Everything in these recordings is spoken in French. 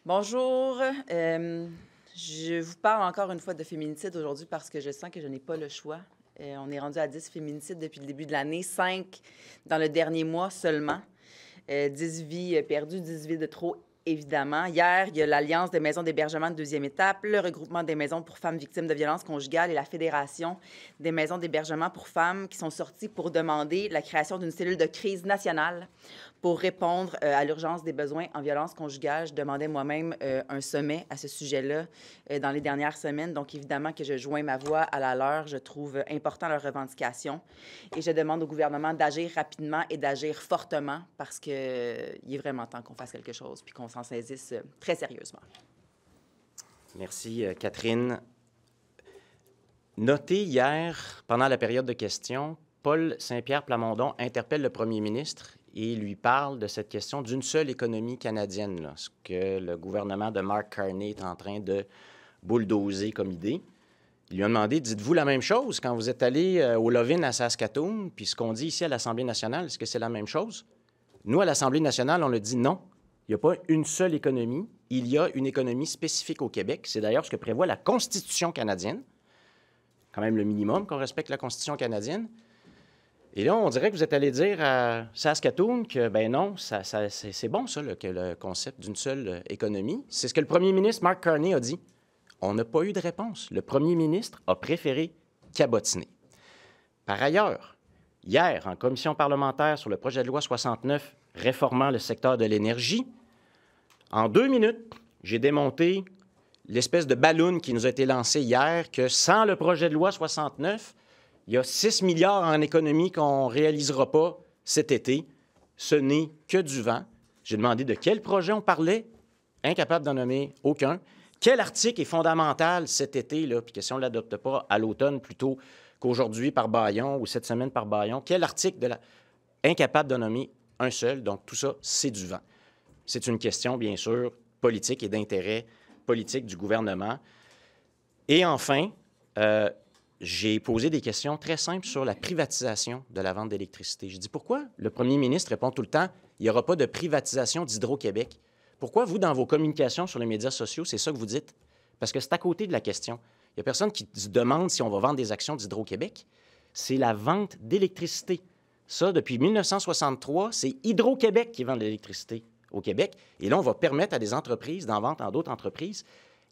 Bonjour. Je vous parle encore une fois de féminicide aujourd'hui parce que je sens que je n'ai pas le choix. On est rendu à 10 féminicides depuis le début de l'année, 5 dans le dernier mois seulement. 10 vies perdues, 10 vies de trop, évidemment. Hier, il y a l'Alliance des maisons d'hébergement de deuxième étape, le regroupement des maisons pour femmes victimes de violences conjugales et la Fédération des maisons d'hébergement pour femmes qui sont sortis pour demander la création d'une cellule de crise nationale pour répondre à l'urgence des besoins en violence conjugale. Je demandais moi-même un sommet à ce sujet-là dans les dernières semaines. Donc, évidemment que je joins ma voix à la leur. Je trouve important leurs revendications. Et je demande au gouvernement d'agir rapidement et d'agir fortement parce qu'il est vraiment temps qu'on fasse quelque chose puis qu'on s'en saisisse très sérieusement. Merci, Catherine. Notez hier, pendant la période de questions, Paul Saint-Pierre Plamondon interpelle le premier ministre et lui parle de cette question d'une seule économie canadienne, là, ce que le gouvernement de Mark Carney est en train de bulldozer comme idée. Il lui a demandé, dites-vous la même chose quand vous êtes allé au Lovin à Saskatoon, puis ce qu'on dit ici à l'Assemblée nationale, est-ce que c'est la même chose? Nous, à l'Assemblée nationale, on a dit non. Il n'y a pas une seule économie. Il y a une économie spécifique au Québec. C'est d'ailleurs ce que prévoit la Constitution canadienne. Quand même le minimum qu'on respecte la Constitution canadienne. Et là, on dirait que vous êtes allé dire à Saskatoon que, ben non, c'est bon, ça, que le concept d'une seule économie. C'est ce que le premier ministre Mark Carney a dit. On n'a pas eu de réponse. Le premier ministre a préféré cabotiner. Par ailleurs, hier, en commission parlementaire sur le projet de loi 69 réformant le secteur de l'énergie, en 2 minutes, j'ai démonté l'espèce de ballon qui nous a été lancé hier, que sans le projet de loi 69, il y a 6 milliards en économie qu'on ne réalisera pas cet été. Ce n'est que du vent. J'ai demandé de quel projet on parlait. Incapable d'en nommer aucun. Quel article est fondamental cet été, là, puis que si on ne l'adopte pas à l'automne plutôt qu'aujourd'hui par Bayon ou cette semaine par Bayon, quel article de la... Incapable de nommer un seul. Donc, tout ça, c'est du vent. C'est une question, bien sûr, politique et d'intérêt politique du gouvernement. Et enfin, j'ai posé des questions très simples sur la privatisation de la vente d'électricité. Je dis, pourquoi le premier ministre répond tout le temps, il n'y aura pas de privatisation d'Hydro-Québec? Pourquoi, vous, dans vos communications sur les médias sociaux, c'est ça que vous dites? Parce que c'est à côté de la question. Il n'y a personne qui se demande si on va vendre des actions d'Hydro-Québec. C'est la vente d'électricité. Ça, depuis 1963, c'est Hydro-Québec qui vend de l'électricité au Québec. Et là, on va permettre à des entreprises d'en vendre en d'autres entreprises.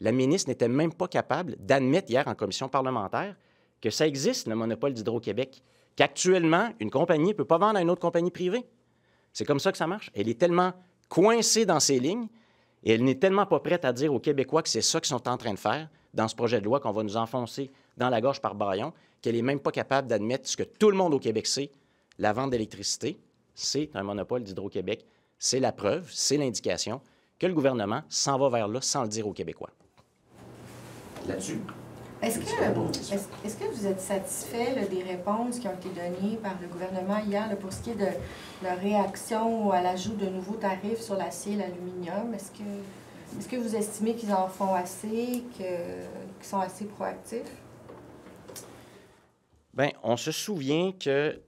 La ministre n'était même pas capable d'admettre hier en commission parlementaire que ça existe, le monopole d'Hydro-Québec, qu'actuellement, une compagnie ne peut pas vendre à une autre compagnie privée. C'est comme ça que ça marche. Elle est tellement coincée dans ses lignes et elle n'est tellement pas prête à dire aux Québécois que c'est ça qu'ils sont en train de faire dans ce projet de loi qu'on va nous enfoncer dans la gorge par Bayon, qu'elle n'est même pas capable d'admettre ce que tout le monde au Québec sait, la vente d'électricité, c'est un monopole d'Hydro-Québec. C'est la preuve, c'est l'indication que le gouvernement s'en va vers là sans le dire aux Québécois. Là-dessus, est-ce que vous êtes satisfait là, des réponses qui ont été données par le gouvernement hier là, pour ce qui est de leur réaction à l'ajout de nouveaux tarifs sur l'acier et l'aluminium? Est-ce que vous estimez qu'ils en font assez, qu'ils sont assez proactifs? Bien, on se souvient que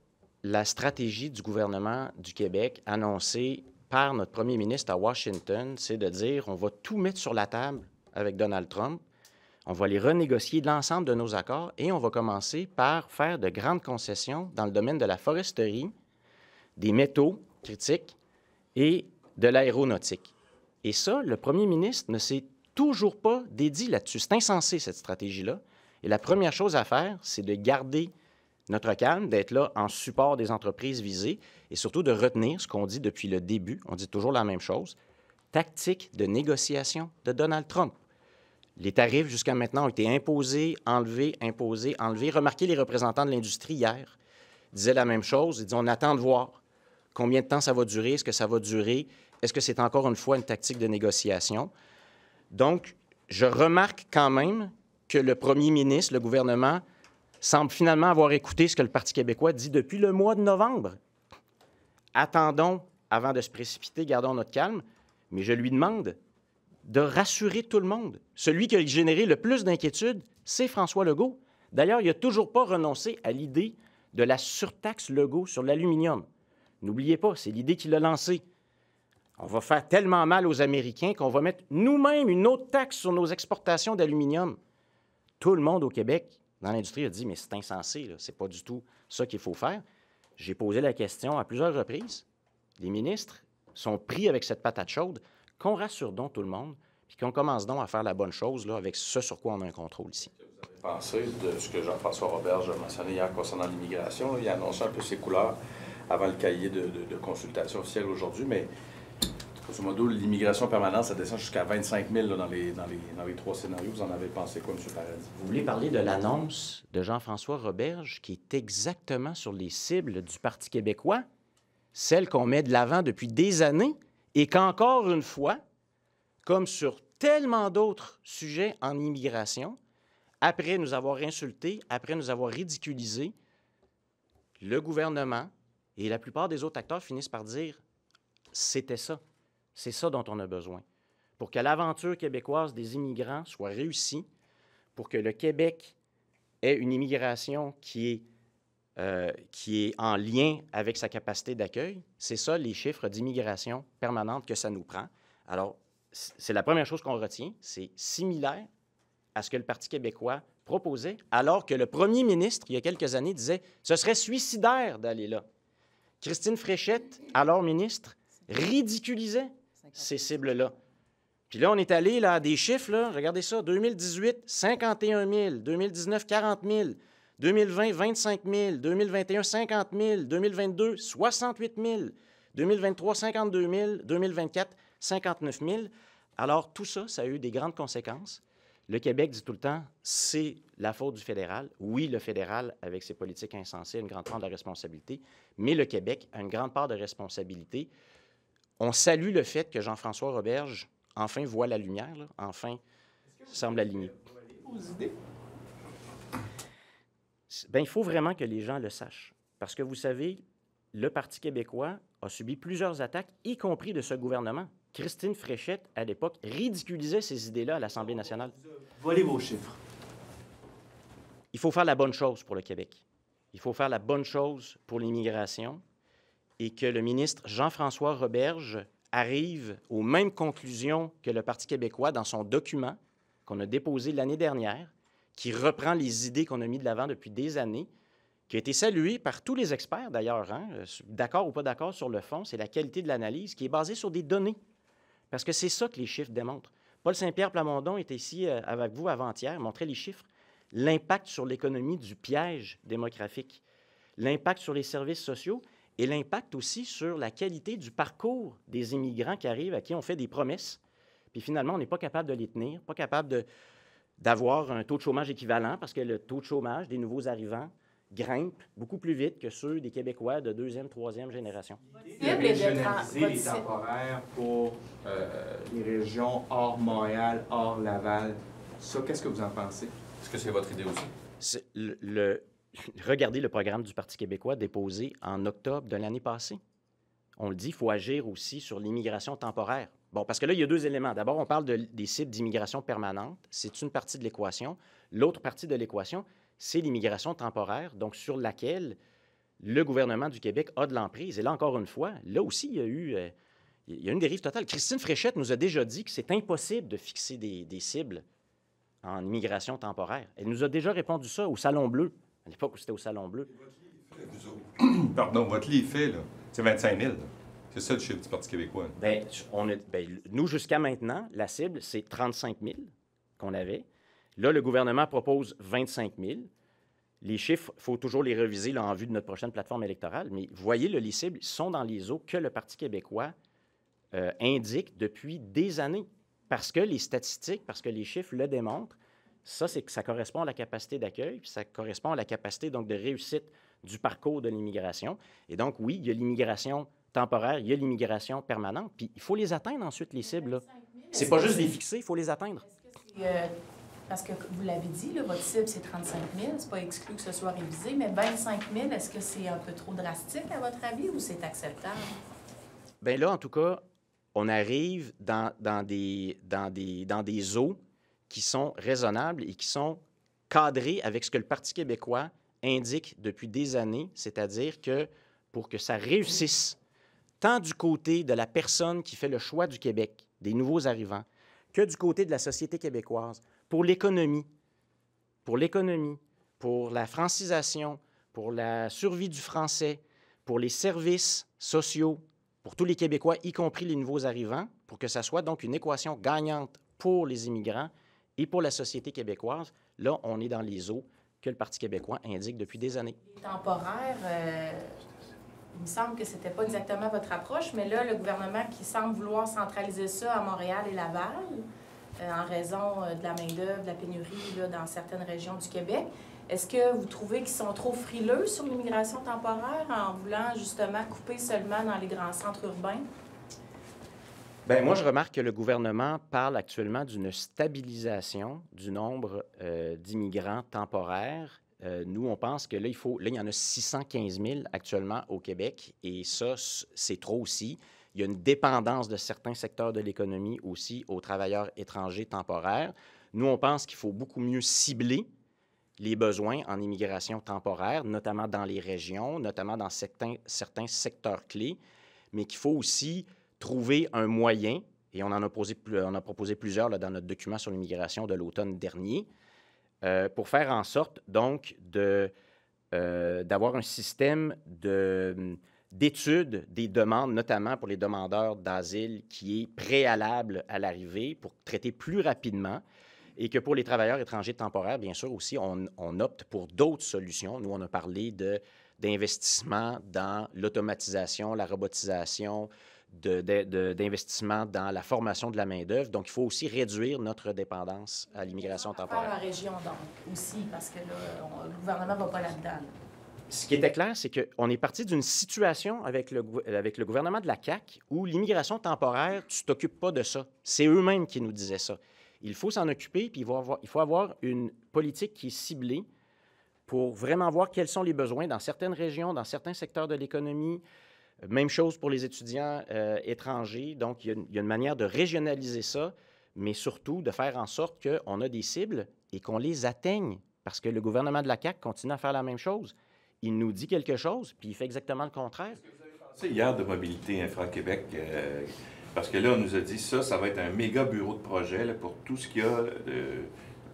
la stratégie du gouvernement du Québec annoncée par notre premier ministre à Washington, c'est de dire on va tout mettre sur la table avec Donald Trump. On va les renégocier l'ensemble de nos accords et on va commencer par faire de grandes concessions dans le domaine de la foresterie, des métaux critiques et de l'aéronautique. Et ça, le premier ministre ne s'est toujours pas dédié là-dessus. C'est insensé, cette stratégie-là. Et la première chose à faire, c'est de garder notre calme, d'être là en support des entreprises visées et surtout de retenir ce qu'on dit depuis le début. On dit toujours la même chose. Tactique de négociation de Donald Trump. Les tarifs, jusqu'à maintenant, ont été imposés, enlevés, imposés, enlevés. Remarquez, les représentants de l'industrie, hier, disaient la même chose. Ils disaient, on attend de voir combien de temps ça va durer, est-ce que ça va durer, est-ce que c'est encore une fois une tactique de négociation. Donc, je remarque quand même que le premier ministre, le gouvernement, semble finalement avoir écouté ce que le Parti québécois dit depuis le mois de novembre. Attendons avant de se précipiter, gardons notre calme, mais je lui demande de rassurer tout le monde. Celui qui a généré le plus d'inquiétude, c'est François Legault. D'ailleurs, il n'a toujours pas renoncé à l'idée de la surtaxe Legault sur l'aluminium. N'oubliez pas, c'est l'idée qu'il a lancée On va faire tellement mal aux Américains qu'on va mettre nous-mêmes une autre taxe sur nos exportations d'aluminium. Tout le monde au Québec, dans l'industrie, a dit, mais c'est insensé, c'est pas du tout ça qu'il faut faire. J'ai posé la question à plusieurs reprises. Les ministres sont pris avec cette patate chaude. Qu'on rassure donc tout le monde, puis qu'on commence donc à faire la bonne chose là, avec ce sur quoi on a un contrôle ici. Vous avez pensé de ce que Jean-François Roberge a mentionné hier concernant l'immigration? Il a annoncé un peu ses couleurs avant le cahier de consultation officielle aujourd'hui, mais grosso modo, l'immigration permanente, ça descend jusqu'à 25 000 là, dans les 3 scénarios. Vous en avez pensé quoi, M. Paradis? Vous voulez parler de l'annonce de Jean-François Roberge qui est exactement sur les cibles du Parti québécois, celle qu'on met de l'avant depuis des années et qu'encore une fois, comme sur tellement d'autres sujets en immigration, après nous avoir insultés, après nous avoir ridiculisés, le gouvernement et la plupart des autres acteurs finissent par dire « c'était ça ». C'est ça dont on a besoin. Pour que l'aventure québécoise des immigrants soit réussie, pour que le Québec ait une immigration qui est en lien avec sa capacité d'accueil, c'est ça les chiffres d'immigration permanente que ça nous prend. Alors, c'est la première chose qu'on retient. C'est similaire à ce que le Parti québécois proposait, alors que le premier ministre, il y a quelques années, disait « ce serait suicidaire d'aller là ». Christine Fréchette, alors ministre, ridiculisait ces cibles-là. Puis là, on est allé là, à des chiffres, là, regardez ça, 2018, 51 000, 2019, 40 000, 2020, 25 000, 2021, 50 000, 2022, 68 000, 2023, 52 000, 2024, 59 000. Alors, tout ça, ça a eu des grandes conséquences. Le Québec dit tout le temps, c'est la faute du fédéral. Oui, le fédéral, avec ses politiques insensées, a une grande part de responsabilité, mais le Québec a une grande part de responsabilité. On salue le fait que Jean-François Roberge, enfin, voit la lumière, là, enfin, semble aligné. Bien, il faut vraiment que les gens le sachent. Parce que vous savez, le Parti québécois a subi plusieurs attaques, y compris de ce gouvernement. Christine Fréchette, à l'époque, ridiculisait ces idées-là à l'Assemblée nationale. Volez vos chiffres. Il faut faire la bonne chose pour le Québec. Il faut faire la bonne chose pour l'immigration et que le ministre Jean-François Roberge arrive aux mêmes conclusions que le Parti québécois dans son document qu'on a déposé l'année dernière, qui reprend les idées qu'on a mises de l'avant depuis des années, qui a été salué par tous les experts d'ailleurs, hein, d'accord ou pas d'accord sur le fond, c'est la qualité de l'analyse qui est basée sur des données. Parce que c'est ça que les chiffres démontrent. Paul Saint-Pierre Plamondon était ici avec vous avant-hier, montrait les chiffres. L'impact sur l'économie du piège démographique, l'impact sur les services sociaux et l'impact aussi sur la qualité du parcours des immigrants qui arrivent, à qui on fait des promesses. Puis finalement, on n'est pas capable de les tenir, pas capable d'avoir un taux de chômage équivalent parce que le taux de chômage des nouveaux arrivants grimpe beaucoup plus vite que ceux des Québécois de deuxième, troisième génération. De régionaliser les temporaires pour les régions hors Montréal, hors Laval, ça, qu'est-ce que vous en pensez? Est-ce que c'est votre idée aussi? Regardez le programme du Parti québécois déposé en octobre de l'année passée. On le dit, il faut agir aussi sur l'immigration temporaire. Bon, parce que là, il y a deux éléments. D'abord, on parle des cibles d'immigration permanente. C'est une partie de l'équation. L'autre partie de l'équation, c'est l'immigration temporaire, donc sur laquelle le gouvernement du Québec a de l'emprise. Et là, encore une fois, là aussi, il y a une dérive totale. Christine Fréchette nous a déjà dit que c'est impossible de fixer des cibles en immigration temporaire. Elle nous a déjà répondu ça au Salon Bleu, à l'époque où c'était au Salon Bleu. Pardon, votre lit est fait, là. C'est 25 000. Là. C'est ça le chiffre du Parti québécois. Bien, nous, jusqu'à maintenant, la cible, c'est 35 000 qu'on avait. Là, le gouvernement propose 25 000. Les chiffres, il faut toujours les reviser là, en vue de notre prochaine plateforme électorale. Mais vous voyez, là, les cibles sont dans les eaux que le Parti québécois indique depuis des années. Parce que les statistiques, parce que les chiffres le démontrent, ça, c'est que ça correspond à la capacité d'accueil, puis ça correspond à la capacité donc, de réussite du parcours de l'immigration. Et donc, oui, il y a l'immigration temporaire, il y a l'immigration permanente, puis il faut les atteindre ensuite, les cibles. C'est pas juste les fixer, il faut les atteindre. Parce que vous l'avez dit, là, votre cible, c'est 35 000. C'est pas exclu que ce soit révisé, mais 25 000, est-ce que c'est un peu trop drastique, à votre avis, ou c'est acceptable? Bien là, en tout cas, on arrive dans des eaux qui sont raisonnables et qui sont cadrées avec ce que le Parti québécois indique depuis des années, c'est-à-dire que pour que ça réussisse tant du côté de la personne qui fait le choix du Québec, des nouveaux arrivants, que du côté de la société québécoise, pour l'économie, pour la francisation, pour la survie du français, pour les services sociaux, pour tous les Québécois, y compris les nouveaux arrivants, pour que ça soit donc une équation gagnante pour les immigrants et pour la société québécoise. Là, on est dans les eaux que le Parti québécois indique depuis des années. Temporaire, il me semble que ce n'était pas exactement votre approche, mais là, le gouvernement qui semble vouloir centraliser ça à Montréal et Laval, en raison de la main-d'œuvre, de la pénurie là, dans certaines régions du Québec. Est-ce que vous trouvez qu'ils sont trop frileux sur l'immigration temporaire en voulant justement couper seulement dans les grands centres urbains? Bien, moi, je remarque que le gouvernement parle actuellement d'une stabilisation du nombre d'immigrants temporaires. Nous, on pense que là, il y en a 615 000 actuellement au Québec, et ça, c'est trop aussi. Il y a une dépendance de certains secteurs de l'économie aussi aux travailleurs étrangers temporaires. Nous, on pense qu'il faut beaucoup mieux cibler les besoins en immigration temporaire, notamment dans les régions, notamment dans certains secteurs clés, mais qu'il faut aussi trouver un moyen, et on a proposé plusieurs là, dans notre document sur l'immigration de l'automne dernier, pour faire en sorte, donc, d'avoir un système d'études des demandes, notamment pour les demandeurs d'asile, qui est préalable à l'arrivée, pour traiter plus rapidement, et que pour les travailleurs étrangers temporaires, bien sûr, aussi, on opte pour d'autres solutions. Nous, on a parlé d'investissement dans l'automatisation, la robotisation, d'investissement dans la formation de la main-d'œuvre. Donc, il faut aussi réduire notre dépendance à l'immigration temporaire. La région, donc, aussi, parce que là, le gouvernement ne va pas là-dedans. Là. Ce qui était clair, c'est qu'on est parti d'une situation avec le gouvernement de la CAQ où l'immigration temporaire, tu ne t'occupes pas de ça. C'est eux-mêmes qui nous disaient ça. Il faut s'en occuper, puis il faut avoir une politique qui est ciblée pour vraiment voir quels sont les besoins dans certaines régions, dans certains secteurs de l'économie. Même chose pour les étudiants étrangers. Donc, il y a une manière de régionaliser ça, mais surtout de faire en sorte qu'on a des cibles et qu'on les atteigne. Parce que le gouvernement de la CAQ continue à faire la même chose. Il nous dit quelque chose, puis il fait exactement le contraire. Est-ce que vous avez pensé hier de Mobilité Infra-Québec? Parce que là, on nous a dit ça va être un méga bureau de projet là, pour tout ce qu'il y a de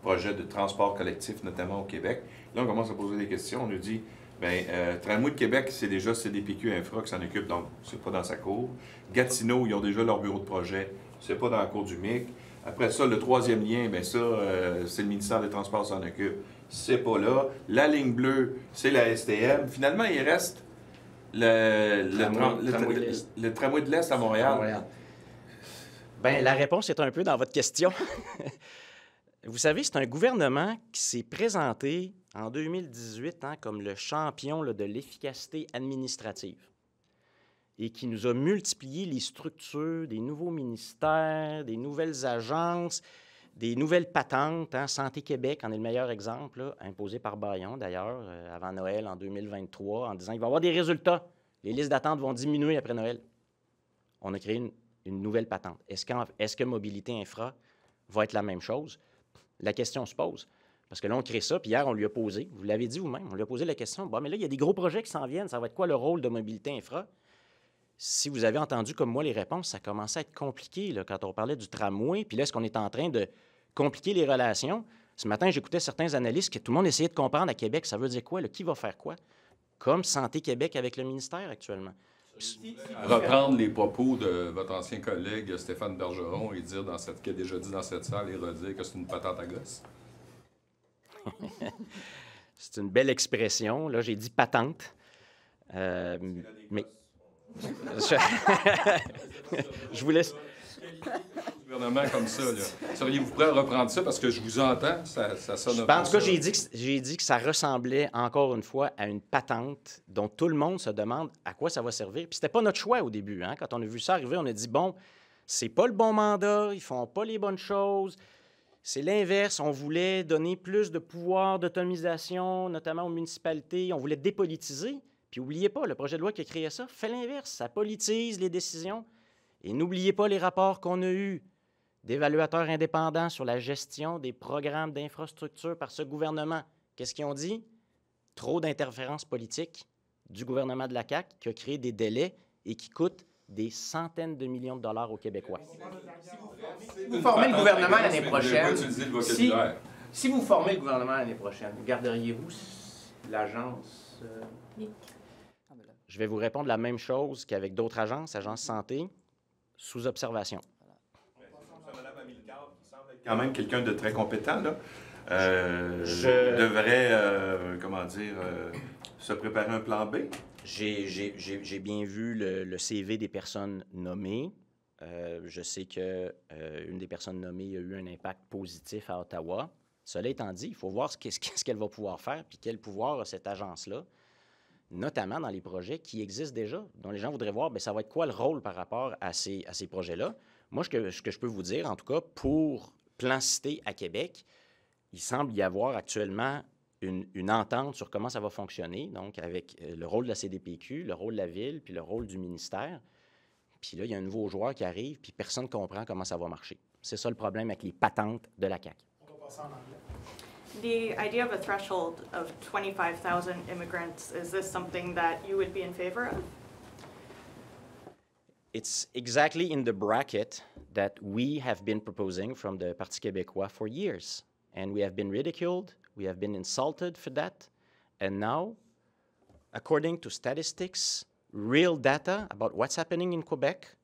projets de transport collectif, notamment au Québec. Là, on commence à poser des questions. On nous dit, bien, Tramway de Québec, c'est déjà CDPQ Infra qui s'en occupe, donc c'est pas dans sa cour. Gatineau, ils ont déjà leur bureau de projet, c'est pas dans la cour du MIC. Après ça, le troisième lien, bien ça, c'est le ministère des Transports qui s'en occupe. C'est pas là. La ligne bleue, c'est la STM. Finalement, il reste le tramway de l'Est à Montréal. Bien, la réponse est un peu dans votre question. Vous savez, c'est un gouvernement qui s'est présenté en 2018 comme le champion là, de l'efficacité administrative et qui nous a multiplié les structures, des nouveaux ministères, des nouvelles agences, des nouvelles patentes. Santé Québec en est le meilleur exemple, là, imposé par Bayon, d'ailleurs, avant Noël en 2023, en disant qu'il va y avoir des résultats. Les listes d'attente vont diminuer après Noël. On a créé une nouvelle patente. Est-ce que Mobilité Infra va être la même chose? La question se pose. Parce que là, on crée ça, puis hier, on lui a posé, vous l'avez dit vous-même, on lui a posé la question, bon, mais là, il y a des gros projets qui s'en viennent, ça va être quoi le rôle de Mobilité Infra? Si vous avez entendu comme moi les réponses, ça commençait à être compliqué là, quand on parlait du tramway, puis là, est-ce qu'on est en train de compliquer les relations? Ce matin, j'écoutais certains analystes que tout le monde essayait de comprendre à Québec, ça veut dire quoi, là, qui va faire quoi? Comme Santé Québec avec le ministère actuellement. Reprendre les propos de votre ancien collègue Stéphane Bergeron et dire qu'il a déjà dit dans cette salle et redire que c'est une patente à gosse. C'est une belle expression. Là, j'ai dit patente. Mais je vous laisse. Gouvernement comme ça, là. Seriez-vous prêt à reprendre ça? Parce que je vous entends, ça sonne En tout cas, j'ai dit que ça ressemblait, encore une fois, à une patente dont tout le monde se demande à quoi ça va servir. Puis c'était pas notre choix au début. Hein? Quand on a vu ça arriver, on a dit, bon, c'est pas le bon mandat, ils font pas les bonnes choses. C'est l'inverse. On voulait donner plus de pouvoir d'autonomisation, notamment aux municipalités. On voulait dépolitiser. Puis n'oubliez pas, le projet de loi qui a créé ça fait l'inverse. Ça politise les décisions. Et n'oubliez pas les rapports qu'on a eus d'évaluateurs indépendants sur la gestion des programmes d'infrastructure par ce gouvernement. Qu'est-ce qu'ils ont dit? Trop d'interférences politiques du gouvernement de la CAQ qui a créé des délais et qui coûtent des centaines de millions de dollars aux Québécois. Si vous formez le gouvernement l'année prochaine, utiliser le vocabulaire. si vous formez le gouvernement l'année prochaine, garderiez-vous l'agence? Je vais vous répondre la même chose qu'avec d'autres agences santé, sous observation. Mme Amilcar, qui semble être quand même quelqu'un de très compétent, là, devrait, se préparer un plan B. J'ai bien vu le CV des personnes nommées. Je sais qu'une des personnes nommées a eu un impact positif à Ottawa. Cela étant dit, il faut voir ce qu'elle va pouvoir faire puis quel pouvoir a cette agence-là, notamment dans les projets qui existent déjà, dont les gens voudraient voir, bien, ça va être quoi le rôle par rapport à ces projets-là. Moi, ce que je peux vous dire, en tout cas, pour Plan Cité à Québec, il semble y avoir actuellement une entente sur comment ça va fonctionner, donc avec le rôle de la CDPQ, le rôle de la Ville, puis le rôle du ministère. Puis là, il y a un nouveau joueur qui arrive, puis personne ne comprend comment ça va marcher. C'est ça le problème avec les patentes de la CAQ. On va passer en anglais. The idea of a threshold of 25,000 immigrants, is this something that you would be in favor of? It's exactly in the bracket that we have been proposing from the Parti québécois for years. And we have been ridiculed, we have been insulted for that. And now, according to statistics, real data about what's happening in Quebec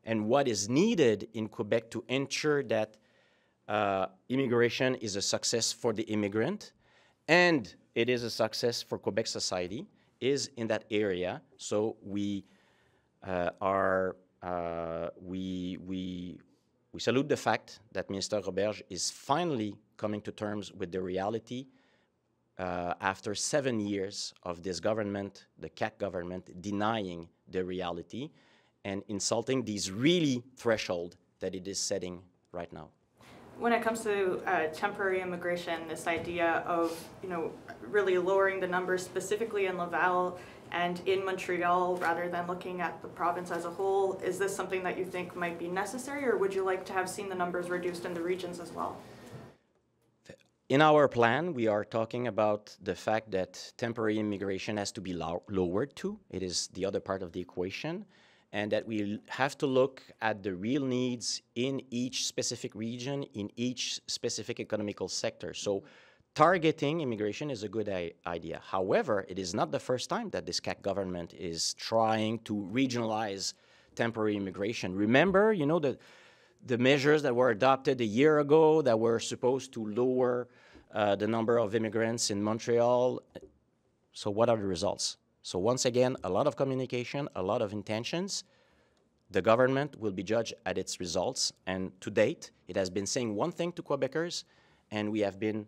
and what is needed in Quebec to ensure that immigration is a success for the immigrant and it is a success for Quebec society is in that area. So we salute the fact that Minister Roberge is finally coming to terms with the reality after 7 years of this government, the CAQ government, denying the reality and insulting these really threshold that it is setting right now. When it comes to temporary immigration, this idea of, really lowering the numbers specifically in Laval and in Montreal rather than looking at the province as a whole, is this something that you think might be necessary, or would you like to have seen the numbers reduced in the regions as well? In our plan, we are talking about the fact that temporary immigration has to be lowered too. It is the other part of the equation. And that we have to look at the real needs in each specific region, in each specific economical sector. So targeting immigration is a good idea. However, it is not the first time that this CAQ government is trying to regionalize temporary immigration. Remember, the measures that were adopted a year ago that were supposed to lower the number of immigrants in Montreal. So what are the results? So once again, a lot of communication, a lot of intentions. The government will be judged at its results. And to date, it has been saying one thing to Quebecers, and we have been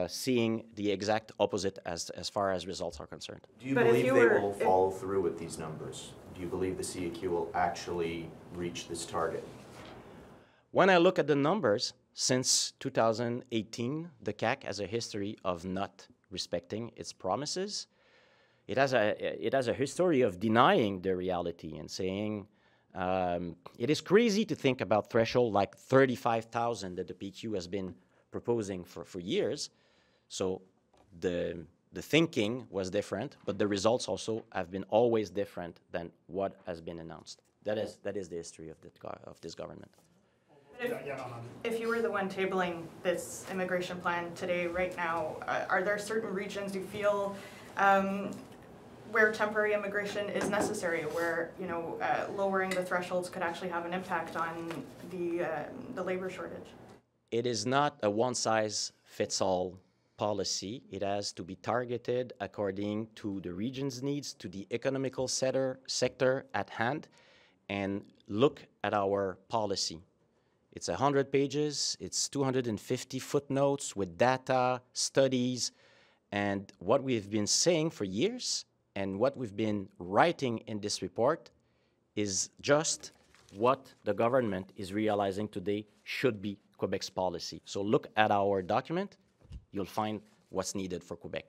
seeing the exact opposite as far as results are concerned. Do you believe they will follow through with these numbers? Do you believe the CAQ will actually reach this target? When I look at the numbers, since 2018, the CAQ has a history of not respecting its promises. It has a history of denying the reality and saying it is crazy to think about threshold like 35,000 that the PQ has been proposing for years. So the thinking was different, but the results also have been always different than what has been announced. That is the history of this government. If you were the one tabling this immigration plan today, right now, are there certain regions you feel where temporary immigration is necessary, where lowering the thresholds could actually have an impact on the labor shortage? It is not a one-size-fits-all policy. It has to be targeted according to the region's needs, to the economical sector at hand, and look at our policy. It's 100 pages, it's 250 footnotes with data, studies, and what we've been saying for years and what we've been writing in this report is just what the government is realizing today should be Quebec's policy. So look at our document, you'll find what's needed for Quebec.